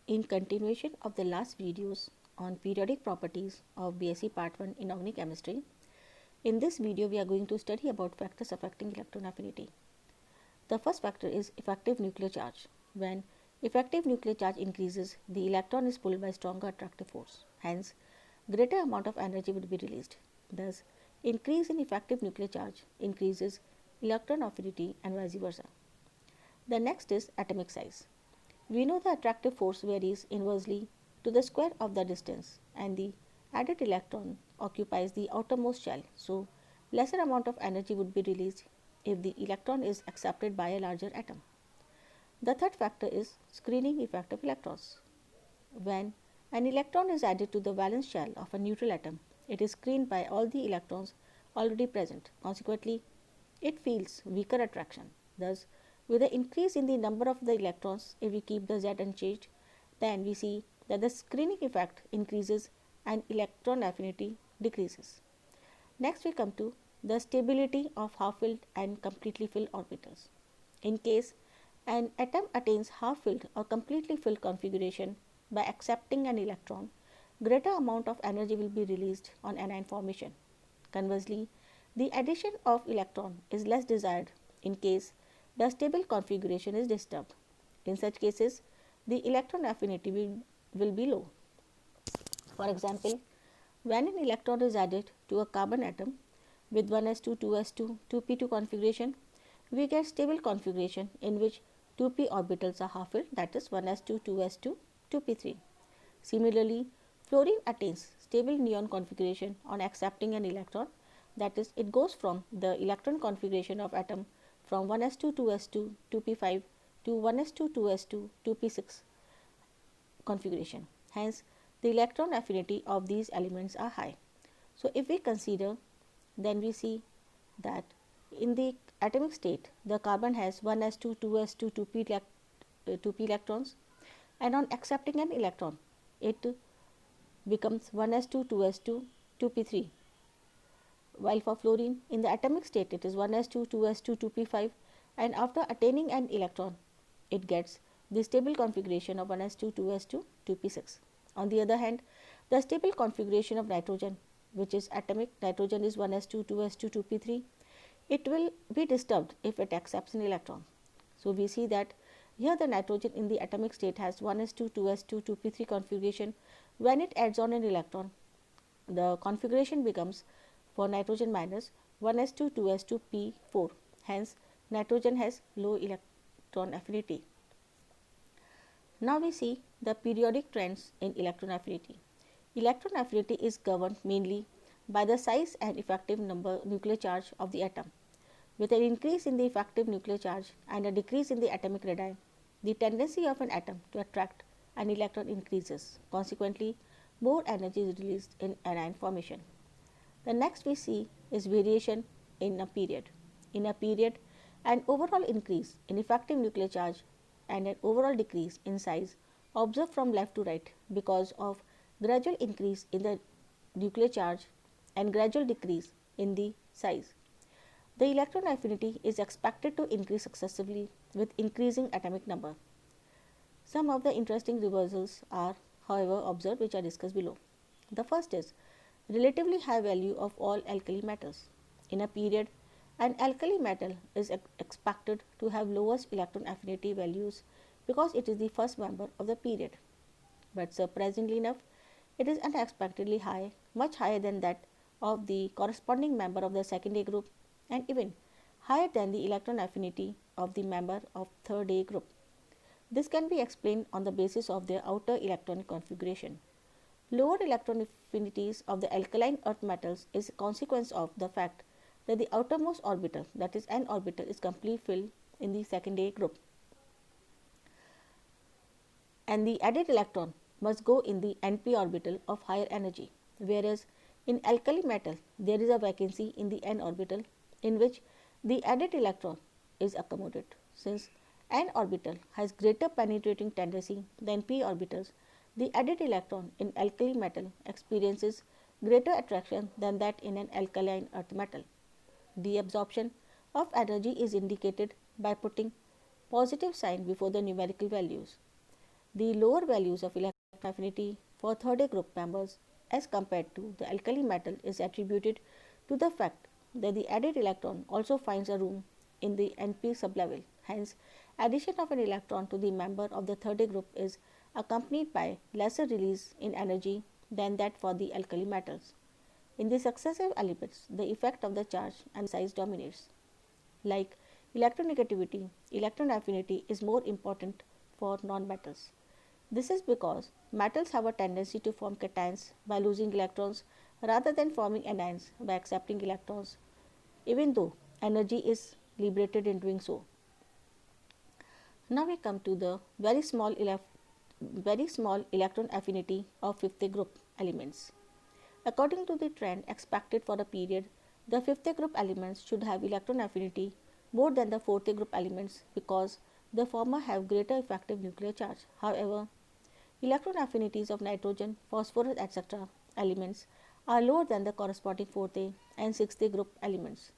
In continuation of the last videos on periodic properties of BSc Part 1 Inorganic Chemistry, in this video we are going to study about factors affecting electron affinity. The first factor is effective nuclear charge. When effective nuclear charge increases, the electron is pulled by stronger attractive force. Hence, greater amount of energy would be released. Thus, increase in effective nuclear charge increases electron affinity and vice versa. The next is atomic size. We know the attractive force varies inversely to the square of the distance, and the added electron occupies the outermost shell, so lesser amount of energy would be released if the electron is accepted by a larger atom. The third factor is screening effect of electrons. When an electron is added to the valence shell of a neutral atom, it is screened by all the electrons already present. Consequently, it feels weaker attraction. Thus, with the increase in the number of the electrons, if we keep the Z unchanged, then we see that the screening effect increases and electron affinity decreases. Next we come to the stability of half-filled and completely filled orbitals. In case an atom attains half-filled or completely filled configuration by accepting an electron, greater amount of energy will be released on anion formation. Conversely, the addition of electron is less desired in case the stable configuration is disturbed. In such cases, the electron affinity will be low. For example, when an electron is added to a carbon atom with 1s2, 2s2, 2p2 configuration, we get stable configuration in which 2p orbitals are half filled, that is 1s2, 2s2, 2p3. Similarly, fluorine attains stable neon configuration on accepting an electron, that is it goes from the electron configuration of atom from 1s2, 2s2, 2p5 to 1s2, 2s2, 2p6 configuration. Hence, the electron affinity of these elements are high. So, if we consider, then we see that in the atomic state, the carbon has 1s2, 2s2, 2p electrons, and on accepting an electron, it becomes 1s2, 2s2, 2p3. While for fluorine, in the atomic state, it is 1s2, 2s2, 2p5, and after attaining an electron, it gets the stable configuration of 1s2, 2s2, 2p6. On the other hand, the stable configuration of nitrogen, which is atomic, nitrogen is 1s2, 2s2, 2p3, it will be disturbed if it accepts an electron. So, we see that here the nitrogen in the atomic state has 1s2, 2s2, 2p3 configuration. When it adds on an electron, the configuration becomes for nitrogen minus 1s2, 2s2, p4. Hence, nitrogen has low electron affinity. Now we see the periodic trends in electron affinity. Electron affinity is governed mainly by the size and effective nuclear charge of the atom. With an increase in the effective nuclear charge and a decrease in the atomic radii, the tendency of an atom to attract an electron increases. Consequently, more energy is released in anion formation. The next we see is variation in a period. In a period, an overall increase in effective nuclear charge and an overall decrease in size observed from left to right because of gradual increase in the nuclear charge and gradual decrease in the size. The electron affinity is expected to increase successively with increasing atomic number. Some of the interesting reversals are, however, observed, which are discussed below. The first is relatively high value of all alkali metals. In a period, an alkali metal is expected to have lowest electron affinity values because it is the first member of the period. But surprisingly enough, it is unexpectedly high, much higher than that of the corresponding member of the second A group and even higher than the electron affinity of the member of third A group. This can be explained on the basis of their outer electronic configuration. Lower electron affinities of the alkaline earth metals is a consequence of the fact that the outermost orbital, that is n orbital, is completely filled in the second A group, and the added electron must go in the np orbital of higher energy, whereas in alkali metal there is a vacancy in the n orbital in which the added electron is accommodated. Since n orbital has greater penetrating tendency than p orbitals, the added electron in alkali metal experiences greater attraction than that in an alkaline earth metal. The absorption of energy is indicated by putting positive sign before the numerical values. The lower values of electron affinity for third group members as compared to the alkali metal is attributed to the fact that the added electron also finds a room in the NP sublevel. Hence, addition of an electron to the member of the third group is accompanied by lesser release in energy than that for the alkali metals. In the successive elements, the effect of the charge and size dominates. Like electronegativity, electron affinity is more important for non-metals. This is because metals have a tendency to form cations by losing electrons rather than forming anions by accepting electrons, even though energy is liberated in doing so. Now we come to the very small electron affinity of fifth group elements. According to the trend expected for a period, the fifth group elements should have electron affinity more than the fourth group elements because the former have greater effective nuclear charge. However, electron affinities of nitrogen, phosphorus, etc. elements are lower than the corresponding fourth and sixth group elements.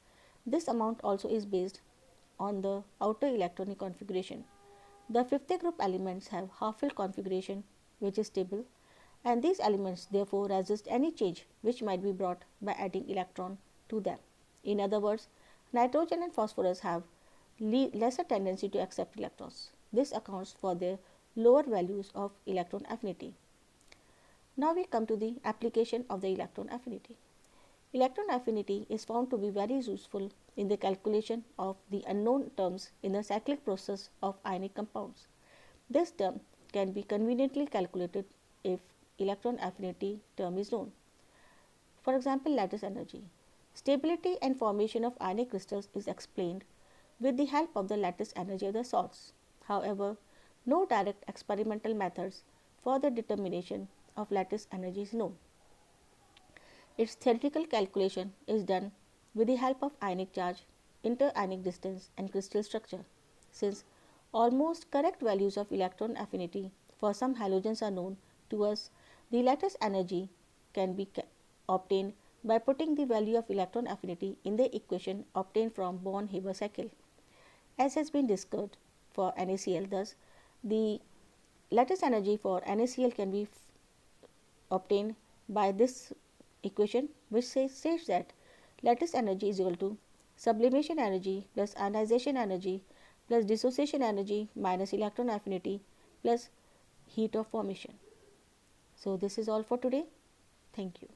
This amount also is based on the outer electronic configuration. The fifth group elements have half-filled configuration which is stable, and these elements therefore resist any change which might be brought by adding electron to them. In other words, nitrogen and phosphorus have lesser tendency to accept electrons. This accounts for their lower values of electron affinity. Now we come to the application of the electron affinity. Electron affinity is found to be very useful in the calculation of the unknown terms in the cyclic process of ionic compounds. This term can be conveniently calculated if electron affinity term is known. For example, lattice energy. Stability and formation of ionic crystals is explained with the help of the lattice energy of the salts. However, no direct experimental methods for the determination of lattice energy is known. Its theoretical calculation is done with the help of ionic charge, interionic distance and crystal structure. Since almost correct values of electron affinity for some halogens are known to us, the lattice energy can be obtained by putting the value of electron affinity in the equation obtained from Born-Haber cycle. As has been discussed for NaCl, thus the lattice energy for NaCl can be obtained by this equation, which states that lattice energy is equal to sublimation energy plus ionization energy plus dissociation energy minus electron affinity plus heat of formation. So this is all for today. Thank you.